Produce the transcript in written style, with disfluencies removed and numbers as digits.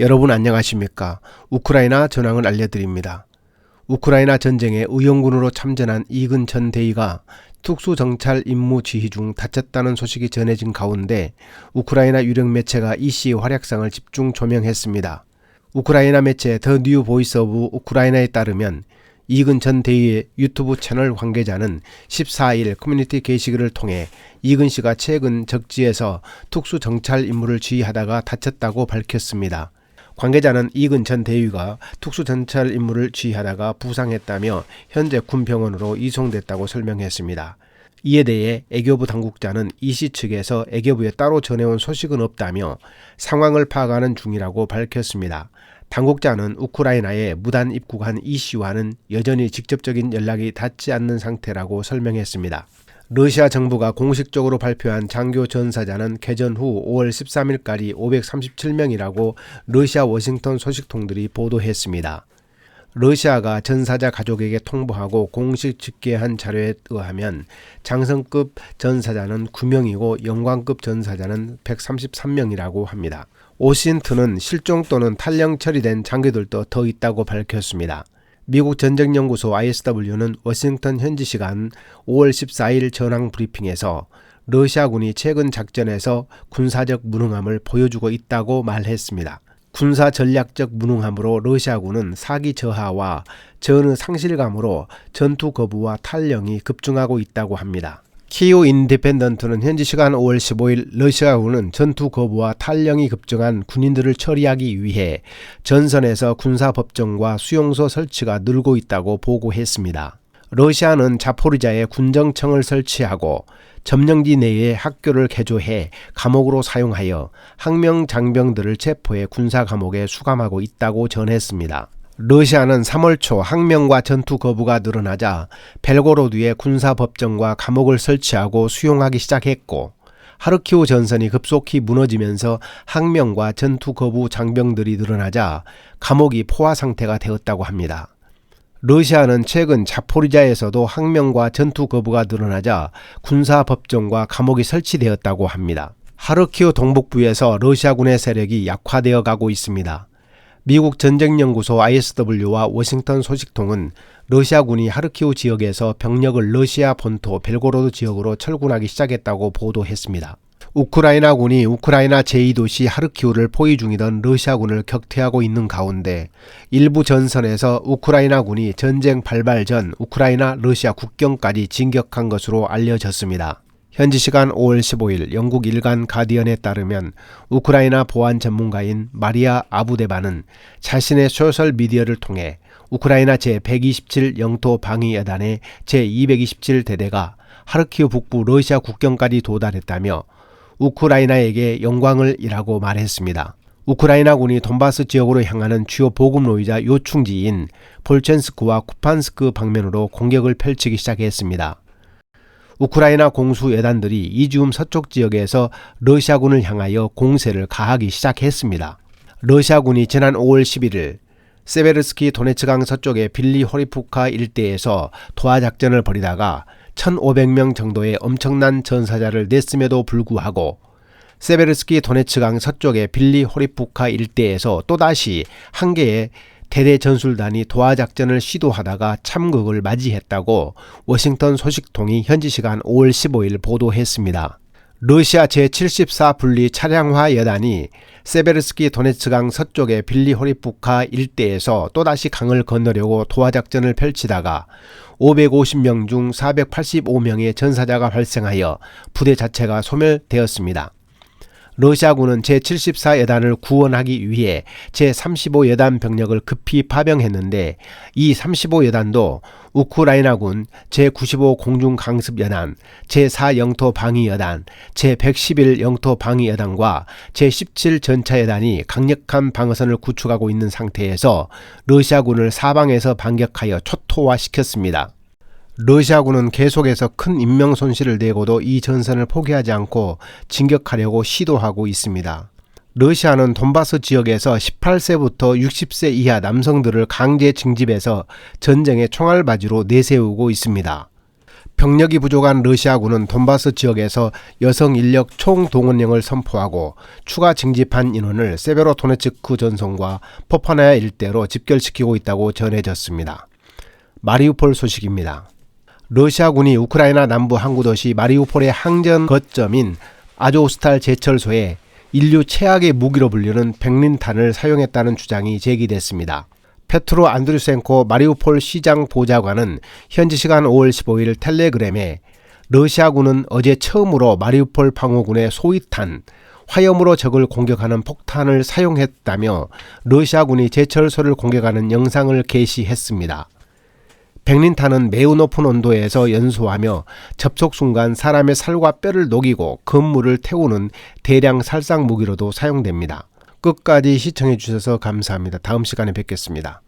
여러분 안녕하십니까? 우크라이나 전황을 알려드립니다. 우크라이나 전쟁에 의용군으로 참전한 이근 전 대위가 특수정찰 임무 지휘 중 다쳤다는 소식이 전해진 가운데 우크라이나 유력 매체가 이 씨의 활약상을 집중 조명했습니다. 우크라이나 매체 더 뉴 보이스 오브 우크라이나에 따르면 이근 전 대위의 유튜브 채널 관계자는 14일 커뮤니티 게시글을 통해 이근 씨가 최근 적지에서 특수정찰 임무를 지휘하다가 다쳤다고 밝혔습니다. 관계자는 이근 전 대위가 특수정찰 임무를 지휘하다가 부상했다며 현재 군병원으로 이송됐다고 설명했습니다. 이에 대해 애교부 당국자는 이 씨 측에서 애교부에 따로 전해온 소식은 없다며 상황을 파악하는 중이라고 밝혔습니다. 당국자는 우크라이나에 무단 입국한 이 씨와는 여전히 직접적인 연락이 닿지 않는 상태라고 설명했습니다. 러시아 정부가 공식적으로 발표한 장교 전사자는 개전 후 5월 13일까지 537명이라고 러시아 워싱턴 소식통들이 보도했습니다. 러시아가 전사자 가족에게 통보하고 공식 집계한 자료에 의하면 장성급 전사자는 9명이고 영광급 전사자는 133명이라고 합니다. 워싱턴은 실종 또는 탈영 처리된 장교들도 더 있다고 밝혔습니다. 미국 전쟁연구소 ISW는 워싱턴 현지 시간 5월 14일 전황 브리핑에서 러시아군이 최근 작전에서 군사적 무능함을 보여주고 있다고 말했습니다. 군사 전략적 무능함으로 러시아군은 사기 저하와 전의 상실감으로 전투 거부와 탈영이 급증하고 있다고 합니다. 키이우 인디펜던트는 현지 시간 5월 15일 러시아군은 전투 거부와 탈영이 급증한 군인들을 처리하기 위해 전선에서 군사법정과 수용소 설치가 늘고 있다고 보고했습니다. 러시아는 자포리자에 군정청을 설치하고 점령지 내에 학교를 개조해 감옥으로 사용하여 항명 장병들을 체포해 군사 감옥에 수감하고 있다고 전했습니다. 러시아는 3월 초 항명과 전투 거부가 늘어나자 벨고로드에 군사법정과 감옥을 설치하고 수용하기 시작했고 하르키우 전선이 급속히 무너지면서 항명과 전투 거부 장병들이 늘어나자 감옥이 포화 상태가 되었다고 합니다. 러시아는 최근 자포리자에서도 항명과 전투 거부가 늘어나자 군사법정과 감옥이 설치되었다고 합니다. 하르키우 동북부에서 러시아군의 세력이 약화되어 가고 있습니다. 미국 전쟁연구소 ISW와 워싱턴 소식통은 러시아군이 하르키우 지역에서 병력을 러시아 본토 벨고로드 지역으로 철군하기 시작했다고 보도했습니다. 우크라이나군이 우크라이나 제2도시 하르키우를 포위 중이던 러시아군을 격퇴하고 있는 가운데 일부 전선에서 우크라이나군이 전쟁 발발 전 우크라이나 러시아 국경까지 진격한 것으로 알려졌습니다. 현지 시간 5월 15일 영국 일간 가디언에 따르면 우크라이나 보안 전문가인 마리아 아부데바는 자신의 소셜미디어를 통해 우크라이나 제127 영토 방위여단의 제227 대대가 하르키우 북부 러시아 국경까지 도달했다며 우크라이나에게 영광을 이라고 말했습니다. 우크라이나군이 돈바스 지역으로 향하는 주요 보급로이자 요충지인 볼첸스크와 쿠판스크 방면으로 공격을 펼치기 시작했습니다. 우크라이나 공수여단들이 이지움 서쪽 지역에서 러시아군을 향하여 공세를 가하기 시작했습니다. 러시아군이 지난 5월 11일 세베르스키 도네츠강 서쪽의 빌리 호리프카 일대에서 도하작전을 벌이다가 1,500명 정도의 엄청난 전사자를 냈음에도 불구하고 세베르스키 도네츠강 서쪽의 빌리 호리프카 일대에서 또다시 한 개의 대대 전술단이 도하작전을 시도하다가 참극을 맞이했다고 워싱턴 소식통이 현지 시간 5월 15일 보도했습니다. 러시아 제74분리 차량화 여단이 세베르스키 도네츠강 서쪽의 빌리 호리프카 일대에서 또다시 강을 건너려고 도하작전을 펼치다가 550명 중 485명의 전사자가 발생하여 부대 자체가 소멸되었습니다. 러시아군은 제74여단을 구원하기 위해 제35여단 병력을 급히 파병했는데 이 35여단도 우크라이나군 제95 공중강습여단, 제4 영토방위여단, 제111 영토방위여단과 제17 전차여단이 강력한 방어선을 구축하고 있는 상태에서 러시아군을 사방에서 반격하여 초토화시켰습니다. 러시아군은 계속해서 큰 인명 손실을 내고도 이 전선을 포기하지 않고 진격하려고 시도하고 있습니다. 러시아는 돈바스 지역에서 18세부터 60세 이하 남성들을 강제 징집해서 전쟁의 총알바지로 내세우고 있습니다. 병력이 부족한 러시아군은 돈바스 지역에서 여성 인력 총동원령을 선포하고 추가 징집한 인원을 세베로도네츠크 전선과 포파나야 일대로 집결시키고 있다고 전해졌습니다. 마리우폴 소식입니다. 러시아군이 우크라이나 남부 항구도시 마리우폴의 항전 거점인 아조스탈 제철소에 인류 최악의 무기로 불리는 백린탄을 사용했다는 주장이 제기됐습니다. 페트로 안드류센코 마리우폴 시장 보좌관은 현지 시간 5월 15일 텔레그램에 러시아군은 어제 처음으로 마리우폴 방어군의 소위탄, 화염으로 적을 공격하는 폭탄을 사용했다며 러시아군이 제철소를 공격하는 영상을 게시했습니다. 백린탄은 매우 높은 온도에서 연소하며 접촉 순간 사람의 살과 뼈를 녹이고 건물을 태우는 대량 살상 무기로도 사용됩니다. 끝까지 시청해 주셔서 감사합니다. 다음 시간에 뵙겠습니다.